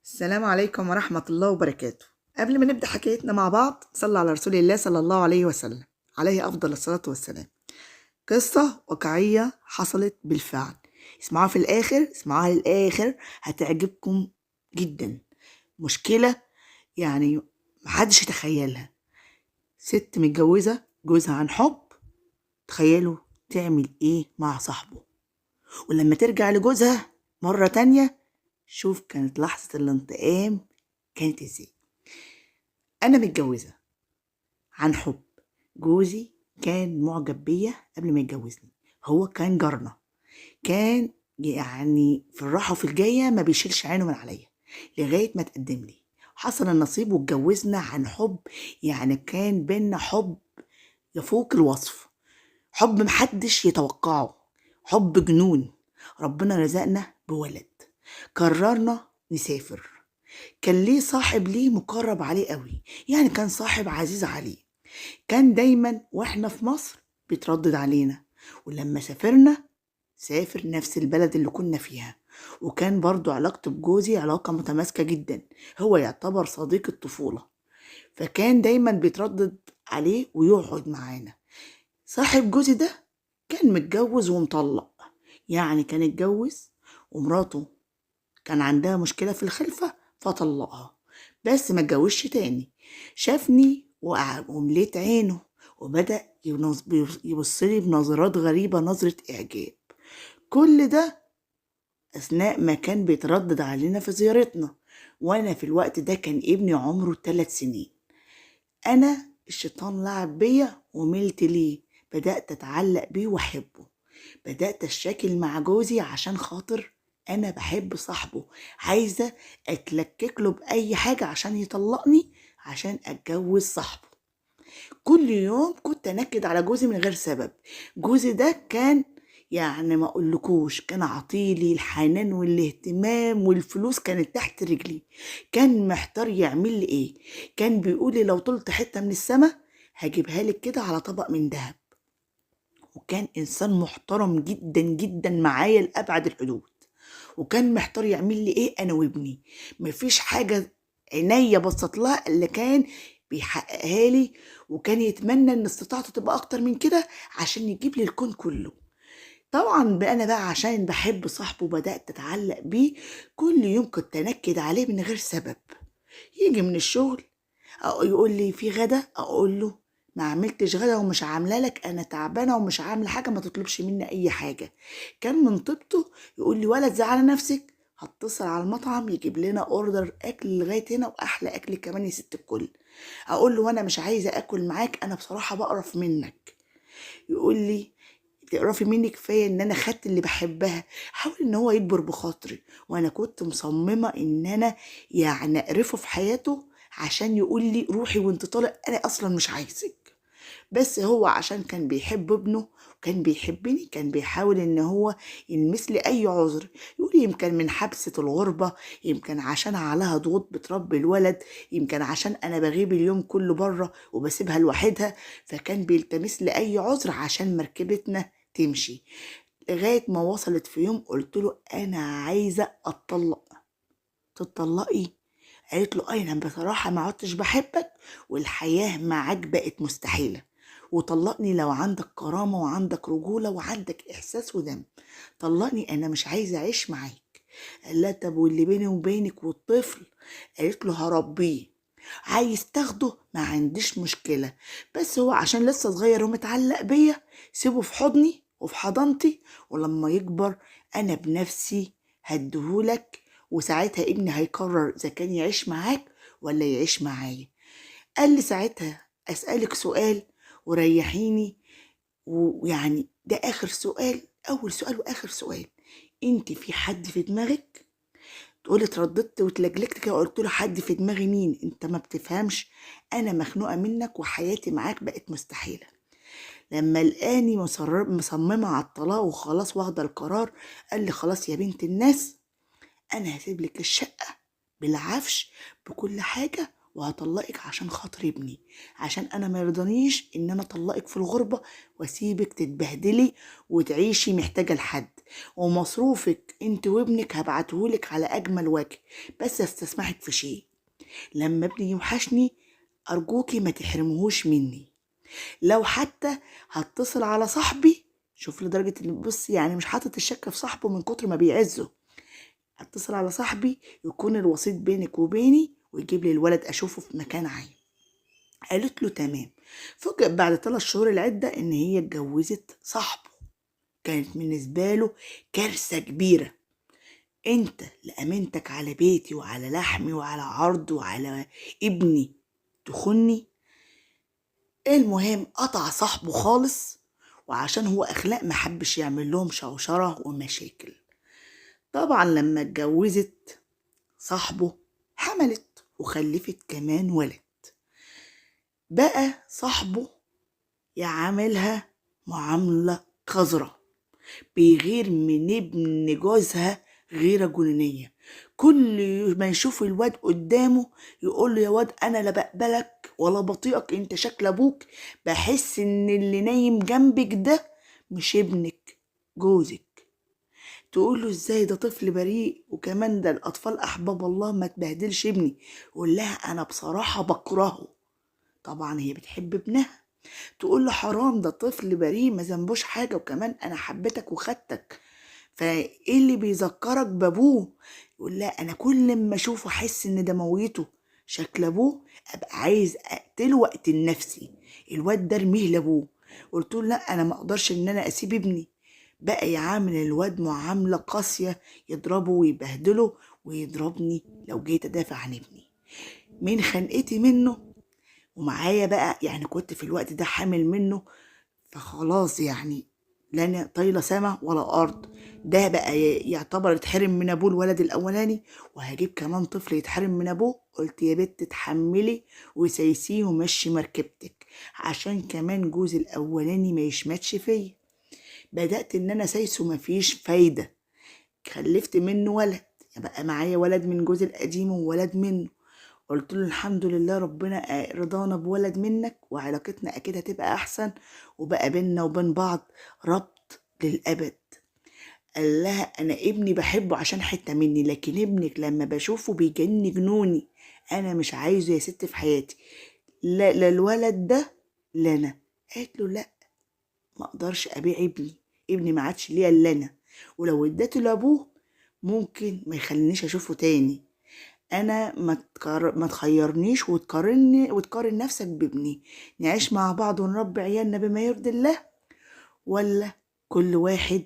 السلام عليكم ورحمة الله وبركاته. قبل ما نبدأ حكايتنا مع بعض صلى على رسول الله صلى الله عليه وسلم عليه أفضل الصلاة والسلام. قصة واقعية حصلت بالفعل، اسمعوها في الآخر، اسمعوها للآخر هتعجبكم جدا. مشكلة يعني محدش يتخيلها. ست متجوزة جوزها عن حب، تخيلوا تعمل ايه مع صاحبه، ولما ترجع لجوزها مرة تانية شوف كانت لحظة الانتقام كانت ازاي. انا متجوزة عن حب، جوزي كان معجب بيا قبل ما يتجوزني، هو كان جارنا، كان يعني في الراحة وفي الجاية ما بيشيلش عينه من عليا لغاية ما تقدم لي. حصل النصيب واتجوزنا عن حب، يعني كان بينا حب يفوق الوصف، حب محدش يتوقعه، حب جنون. ربنا رزقنا بولد، قررنا نسافر. كان ليه صاحب ليه مقرب عليه قوي، يعني كان صاحب عزيز عليه، كان دايما واحنا في مصر بيتردد علينا، ولما سافرنا سافر نفس البلد اللي كنا فيها، وكان برضو علاقته بجوزي علاقة متماسكة جدا، هو يعتبر صديق الطفولة، فكان دايما بيتردد عليه ويقعد معانا. صاحب جوزي ده كان متجوز ومطلق، يعني كان اتجوز ومراته كان عندها مشكلة في الخلفة فطلقها، بس ما اتجوزش تاني. شافني ومليت عينه وبدأ يبصلي بنظرات غريبة، نظرة إعجاب. كل ده أثناء ما كان بيتردد علينا في زيارتنا، وأنا في الوقت ده كان ابني عمره 3 سنين. أنا الشيطان لعب بيا وملت ليه، بدأت أتعلق بيه وأحبه، بدأت أشاكل مع جوزي عشان خاطر أنا بحب صاحبه، عايزة أتلكك له بأي حاجة عشان يطلقني عشان أتجوز صاحبه. كل يوم كنت أنكد على جوزي من غير سبب. جوزي ده كان يعني ما أقولكوش، كان عطيلي الحنان والاهتمام، والفلوس كانت تحت رجلي، كان محتار يعمل لي ايه. كان بيقولي لو طلت حتة من السما هجيبها لك كده على طبق من دهب، وكان إنسان محترم جدا جدا معايا لأبعد الحدود، وكان محتار يعمل لي ايه انا وابني. مفيش حاجة عينيا بصت لها اللي كان بيحققها لي، وكان يتمنى ان استطاعته تبقى اكتر من كده عشان يجيب لي الكون كله. طبعا بقى انا بقى عشان بحب صاحبه بدأت اتعلق بيه، كل يوم كنت انكد عليه من غير سبب. يجي من الشغل أو يقول لي في غدا، اقول له ما عملتش غدا ومش عامله لك، انا تعبانه ومش عامله حاجه، ما تطلبش مني اي حاجه. كان من طيبته يقول لي ولا تزعلي نفسك، هتصل على المطعم يجيب لنا اوردر اكل لغايه هنا واحلى اكل كمان يا ست الكل. اقول له وانا مش عايزه اكل معاك، انا بصراحه بقرف منك. يقول لي تقرفي مني، كفايه ان انا خدت اللي بحبها. حاول ان هو يكبر بخاطري، وانا كنت مصممه ان انا يعني اقرفه في حياته عشان يقول لي روحي وانت طالع، انا اصلا مش عايزك. بس هو عشان كان بيحب ابنه وكان بيحبني، كان بيحاول ان هو يلمس لي اي عذر، يقول يمكن من حبسة الغربة، يمكن عشان عليها ضغوط بتربي الولد، يمكن عشان انا بغيب اليوم كله بره وبسيبها لوحدها، فكان بيلتمس لي اي عذر عشان مركبتنا تمشي. لغاية ما وصلت في يوم قلت له انا عايزة اتطلق. تتطلقي؟ قالت له انا بصراحة ما عدتش بحبك، والحياة معاك بقت مستحيلة، وطلقني لو عندك كرامة وعندك رجولة وعندك احساس ودم، طلقني انا مش عايزة اعيش معاك. قال لها طب واللي بيني وبينك والطفل؟ قالت له هربيه، عايز تاخده ما عنديش مشكلة، بس هو عشان لسه صغير ومتعلق بيا سيبه في حضني وفي حضانتي، ولما يكبر انا بنفسي هديهولك، وساعتها ابني هيقرر اذا كان يعيش معاك ولا يعيش معايا. قال لي ساعتها اسألك سؤال وريحيني، ويعني ده اخر سؤال، اول سؤال واخر سؤال، انت في حد في دماغك؟ تقولي اترددت واتلجلجت كده، قلت له حد في دماغي مين؟ انت ما بتفهمش، انا مخنوقه منك وحياتي معاك بقت مستحيله. لما لقاني مصممه على الطلاق وخلاص واخده القرار، قال لي خلاص يا بنت الناس، انا هسيب لك الشقه بالعفش بكل حاجه، وهطلقك عشان خاطر ابني، عشان انا ما يرضانيش ان انا اطلقك في الغربة واسيبك تتبهدلي وتعيشي محتاجة لحد، ومصروفك انت وابنك هبعتهولك على اجمل وجه، بس استسمحك في شيء، لما ابني يوحشني ارجوكي ما تحرمهوش مني، لو حتى هتصل على صاحبي، شوف لدرجة ان بص يعني مش حاطط الشك في صاحبه من كتر ما بيعزه، هتصل على صاحبي يكون الوسيط بينك وبيني ويجيب لي الولد اشوفه في مكان عام. قالت له تمام. فوجئ بعد 3 شهور العدة ان هي اتجوزت صاحبه. كانت بالنسبة له كارثة كبيرة، انت لأمنتك على بيتي وعلى لحمي وعلى عرض وعلى ابني تخني. المهم قطع صاحبه خالص، وعشان هو اخلاق محبش يعمل لهم شوشرة ومشاكل. طبعا لما اتجوزت صاحبه حملت وخلفت كمان ولد، بقى صاحبه يعاملها معاملة قذرة، بيغير من ابن جوزها غيرة جنونية، كل ما يشوف الواد قدامه يقول له يا واد انا لا بقبلك ولا بطيقك، انت شكل ابوك، بحس ان اللي نايم جنبك ده مش ابنك جوزك. تقول له ازاي ده طفل بريء، وكمان ده الاطفال احباب الله ما تبهدلش ابني. يقول لها انا بصراحة بكرهه. طبعا هي بتحب ابنها، تقول له حرام ده طفل بريء ما ذنبوش حاجة، وكمان انا حبيتك وخدتك، فايه اللي بيذكرك بابوه؟ يقول لها انا كل ما اشوفه احس ان ده مويته شكل ابوه، ابقى عايز اقتله واقتل نفسي، الواد ده ارميه لابوه. قلت له لا انا ما اقدرش ان انا اسيب ابني. بقى يعامل الواد معاملة قاسية، يضربه ويبهدله ويضربني لو جيت ادافع عن ابني من خنقتي منه. ومعايا بقى يعني كنت في الوقت ده حامل منه، فخلاص يعني لا أنا طايله سما ولا ارض، ده بقى يعتبر اتحرم من ابوه الولد الاولاني، وهجيب كمان طفل يتحرم من ابوه. قلت يا بت اتحملي وسيسيه ومشي مركبتك عشان كمان جوزي الاولاني ما يشمتش فيا. بدات ان انا سايسه مفيش فايده، خلفت منه ولد، بقى معايا ولد من جوزي القديم وولد منه. قلت له الحمد لله ربنا رضانا بولد منك، وعلاقتنا اكيد هتبقى احسن، وبقى بينا وبين بعض ربط للابد. قال لها انا ابني بحبه عشان حته مني، لكن ابنك لما بشوفه بيجني جنوني، انا مش عايزه يا ست في حياتي، لا لا الولد ده لا انا. قالت له لا ما اقدرش ابيع ابني، ابني ما عادش ليا الا انا، ولو اديته لابوه ممكن ما يخلينيش اشوفه تاني. انا ما تخيرنيش وتقارن نفسك بابني، نعيش مع بعض ونربي عيالنا بما يرضي الله، ولا كل واحد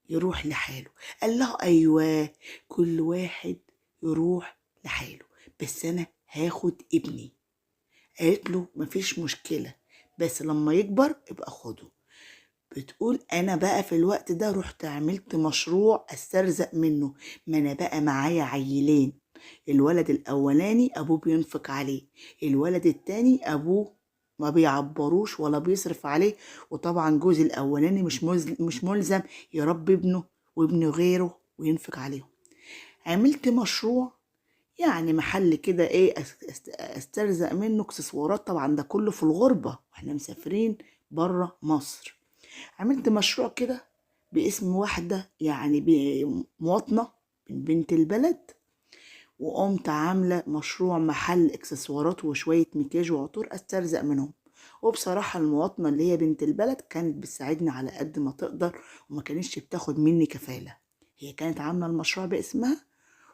يروح لحاله. قال له ايوه كل واحد يروح لحاله، بس انا هاخد ابني. قالت له مفيش مشكلة، بس لما يكبر ابقى خده. بتقول انا بقى في الوقت ده رحت عملت مشروع استرزق منه، ما انا بقى معايا عيلين، الولد الاولاني ابوه بينفق عليه، الولد التاني ابوه ما بيعبروش ولا بيصرف عليه، وطبعا جوزي الاولاني مش ملزم يربي ابنه وابن غيره وينفق عليهم. عملت مشروع يعني محل كده ايه استرزق منه اكسسوارات، طبعا ده كله في الغربة واحنا مسافرين بره مصر. عملت مشروع كده باسم واحدة يعني مواطنة من بنت البلد، وقمت عاملة مشروع محل اكسسوارات وشوية مكياج وعطور استرزق منهم. وبصراحة المواطنة اللي هي بنت البلد كانت بتساعدني على قد ما تقدر، وما كانتش بتاخد مني كفالة، هي كانت عاملة المشروع باسمها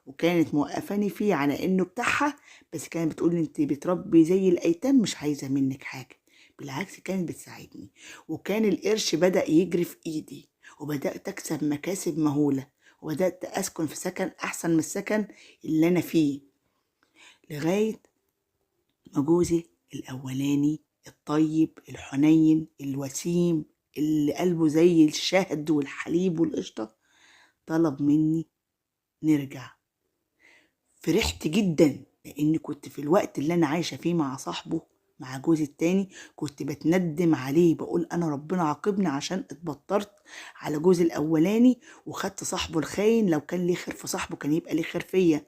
وكانت موقفاني فيه على انه بتاعها، بس كانت بتقولي انت بتربي زي الايتام مش عايزة منك حاجة، بالعكس كانت بتساعدني. وكان القرش بدأ يجري في ايدي، وبدأت اكسب مكاسب مهولة، وبدأت اسكن في سكن احسن من السكن اللي انا فيه، لغاية ما جوزي الاولاني الطيب الحنين الوسيم اللي قلبه زي الشهد والحليب والقشطة طلب مني نرجع. فرحت جدا لاني كنت في الوقت اللي انا عايشة فيه مع صاحبه مع جوزي التاني كنت بتندم عليه، بقول انا ربنا عاقبني عشان اتبطرت على جوزي الاولاني وخدت صاحبه الخاين، لو كان ليه خير في صاحبه كان يبقى ليه خير فيا،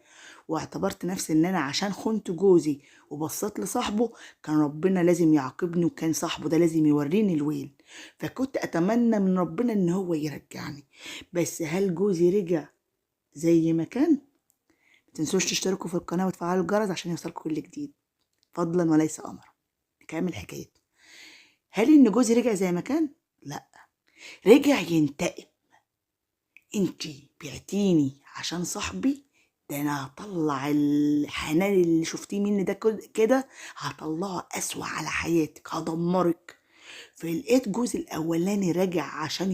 واعتبرت نفسي ان انا عشان خنت جوزي وبصيت لصاحبه كان ربنا لازم يعاقبني، وكان صاحبه ده لازم يوريني الويل. فكنت اتمنى من ربنا ان هو يرجعني. بس هل جوزي رجع زي ما كان؟ متنسوش تشتركوا في القناة وتفعلوا الجرس عشان يوصلكوا كل جديد، فضلا وليس امرا. نكمل حكايتنا. هل ان جوزي رجع زي ما كان؟ لا، رجع ينتقم. انتي بعتيني عشان صاحبي، ده انا هطلع الحنان اللي شفتيه مني ده كده، هطلعه اسوأ على حياتك، هدمرك. فلقيت جوزي الاولاني راجع عشان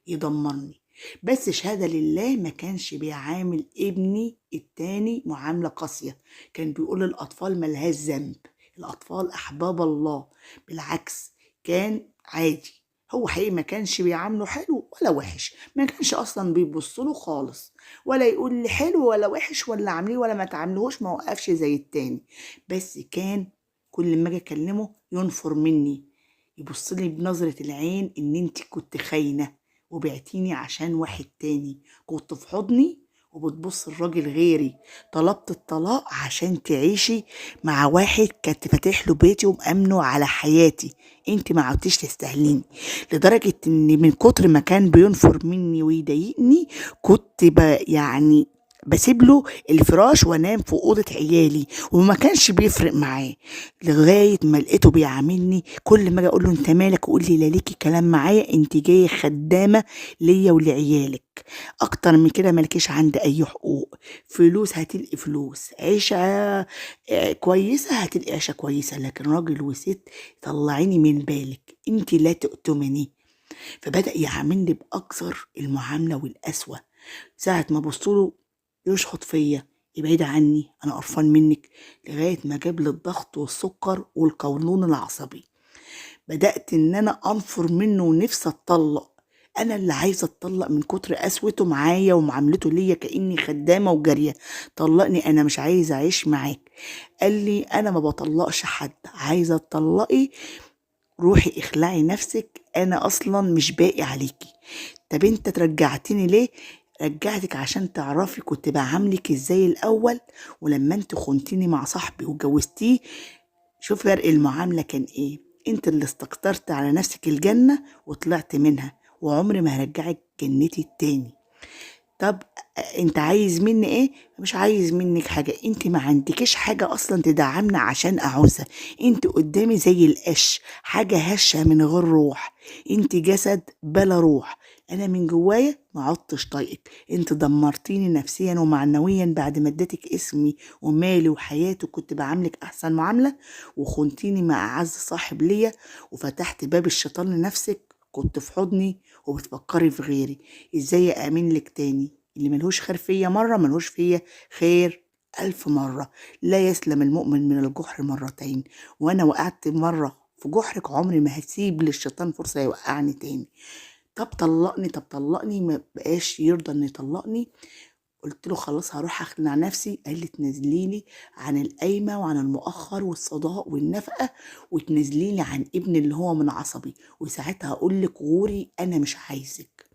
يدمرني. بس شهادة لله ما كانش بيعامل ابني التاني معاملة قاسية، كان بيقول الأطفال ملهاش ذنب، الأطفال أحباب الله. بالعكس، كان عادي. هو حقيقي ما كانش بيعامله حلو ولا وحش، ما كانش أصلا بيبصله خالص، ولا يقول لي حلو ولا وحش ولا عامليه ولا ما تعاملهوش، ما وقفش زي التاني. بس كان كل ما اجي اكلمه ينفر مني، يبصلي بنظرة العين ان انت كنت خاينة وبعتيني عشان واحد تاني، كنت في حضني وبتبص الراجل غيري، طلبت الطلاق عشان تعيشي مع واحد كنت فاتح له بيتي ومأمنه على حياتي، انت ما عدتش تستاهليني. لدرجة ان من كتر ما كان بينفر مني ويضايقني كنت يعني بسيب له الفراش وانام في اوضه عيالي، وما كانش بيفرق معاه. لغايه ما لقيته بيعاملني كل ما اجي اقول له انت مالك يقول لي لا ليكي كلام معايا، انت جايه خدامه ليا ولعيالك، اكتر من كده مالكيش عندي اي حقوق. فلوس هتلقي فلوس، عيشه كويسه هتلقي عيشه كويسه، لكن راجل وست طلعيني من بالك، انت لا تؤتمني. فبدأ يعاملني بأكثر المعاملة والقسوة. ساعة ما بصوله يشخط فيا، ابعدي عني انا قرفان منك، لغاية ما جاب لي الضغط والسكر والقولون العصبي. بدأت ان انا انفر منه ونفسي اتطلق، انا اللي عايزه اتطلق من كتر قسوته معايا ومعاملته ليا كاني خدامه وجاريه. طلقني، انا مش عايزه اعيش معاك. قال لي انا ما بطلقش حد، عايزه تطلقي روحي اخلعي نفسك، انا اصلا مش باقي عليكي. طب انت ترجعتني ليه؟ رجعتك عشان تعرفي كنت بعاملك ازاي الاول، ولما انت خنتيني مع صاحبي وجوزتيه شوف فرق المعاملة كان ايه. انت اللي استكترت على نفسك الجنة وطلعت منها، وعمري ما هرجعك جنتي التاني. طب انت عايز مني ايه؟ مش عايز منك حاجة، انت ما عندكيش حاجة اصلا تدعمنا عشان اعوزها، انت قدامي زي القش، حاجة هشة من غير روح، انت جسد بلا روح. انا من جوايا ما عدتش طايقك، انت دمرتيني نفسيا ومعنويا بعد ما اديتك اسمي ومالي وحياتي، وكنت بعاملك احسن معاملة، وخنتيني مع اعز صاحب ليا، وفتحت باب الشيطان لنفسك، كنت في حضني وبتفكري في غيري. ازاي امن لك تاني؟ اللي ملهوش خير فيا مرة ملهوش فيا خير 1000 مرة. لا يسلم المؤمن من الجحر مرتين، وانا وقعت مرة في جحرك عمري ما هسيب للشيطان فرصة يوقعني تاني. طب طلقني، طب طلقني، ما بقاش يرضى ان يطلقني. قلت له خلاص هروح اخلع نفسي. قال لي تنزليلي عن القايمه وعن المؤخر والصداق والنفقه، وتنزليلي عن ابني اللي هو من عصبي، وساعتها اقول لك غوري انا مش عايزك.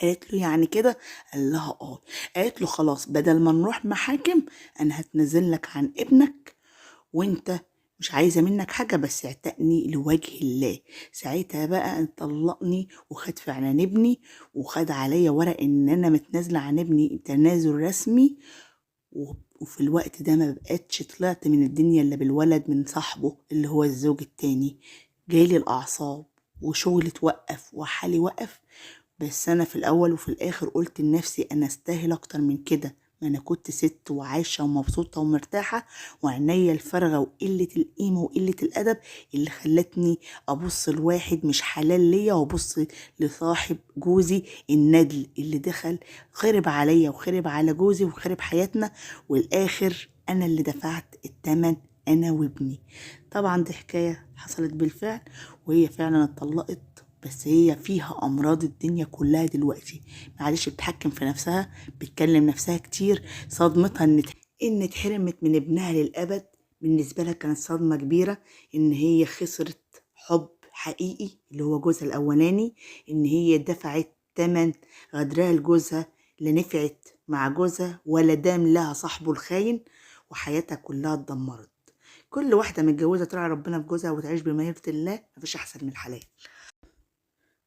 قالت له يعني كده؟ قال لها اه. قالت له خلاص بدل ما نروح محاكم انا هتنزل لك عن ابنك، وانت مش عايزه منك حاجه بس اعتقني لوجه الله. ساعتها بقى طلقني وخد فعلا ابني، وخد عليا ورق ان انا متنازله عن ابني تنازل رسمي. وفي الوقت ده ما بقتش طلعت من الدنيا الا بالولد من صاحبه اللي هو الزوج التاني. جالي الاعصاب وشغلي اتوقف وحالي وقف. بس انا في الاول وفي الاخر قلت لنفسي انا استاهل اكتر من كده، ما انا كنت ست وعايشه ومبسوطه ومرتاحه، وعينيا الفارغه وقله القيمه وقله الادب اللي خلتني ابص لواحد مش حلال ليا، وابص لصاحب جوزي الندل اللي دخل خرب عليا وخرب على جوزي وخرب حياتنا، والاخر انا اللي دفعت الثمن، انا وابني. طبعا دي حكايه حصلت بالفعل، وهي فعلا اتطلقت، بس هي فيها امراض الدنيا كلها دلوقتي. معلش بتحكم في نفسها، بتكلم نفسها كتير. صدمتها ان اتحرمت من ابنها للابد، بالنسبه لها كانت صدمه كبيره ان هي خسرت حب حقيقي اللي هو جوزها الاولاني، ان هي دفعت تمن غدرها لجوزها، لا نفعت مع جوزها ولا دام لها صاحبه الخاين، وحياتها كلها اتدمرت. كل واحدة متجوزة تراعي ربنا في جوزها وتعيش بما يرضي الله، مفيش أحسن من الحلال.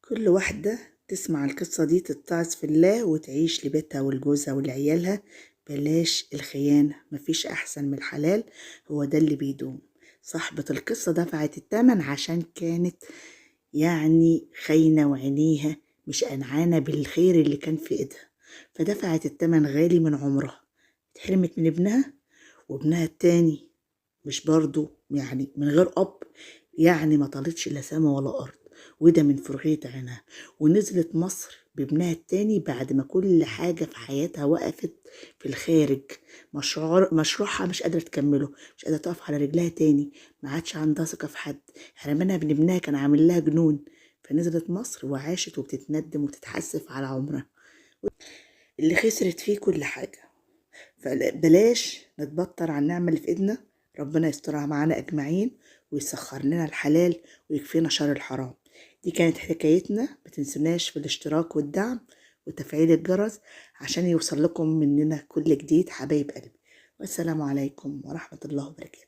كل واحدة تسمع القصة دي تتعظ في الله وتعيش لبيتها ولجوزها ولعيالها. بلاش الخيانة، مفيش أحسن من الحلال، هو ده اللي بيدوم. صاحبة القصة دفعت الثمن عشان كانت يعني خاينة وعينيها مش قنعانة بالخير اللي كان في ايدها، فدفعت الثمن غالي من عمرها. اتحرمت من ابنها، وابنها التاني مش برضو يعني من غير أب، يعني ما طالتش لا سما ولا أرض، وده من فرغية عينها. ونزلت مصر بابنها التاني بعد ما كل حاجة في حياتها وقفت في الخارج. مشروعها مش قادرة تكمله، مش قادرة تقف على رجلها تاني، ما عادش عندها ثقة في حد، حرمانها من ابنها كان عامل لها جنون. فنزلت مصر وعاشت وبتتندم وتتحسف على عمرها اللي خسرت فيه كل حاجة. فبلاش نتبطر عن النعمة اللي في ايدنا، ربنا يسترها معانا اجمعين ويسخر لنا الحلال ويكفينا شر الحرام. دي كانت حكايتنا، متنسوناش في الاشتراك والدعم وتفعيل الجرس عشان يوصل لكم مننا كل جديد حبايب قلبي. والسلام عليكم ورحمة الله وبركاته.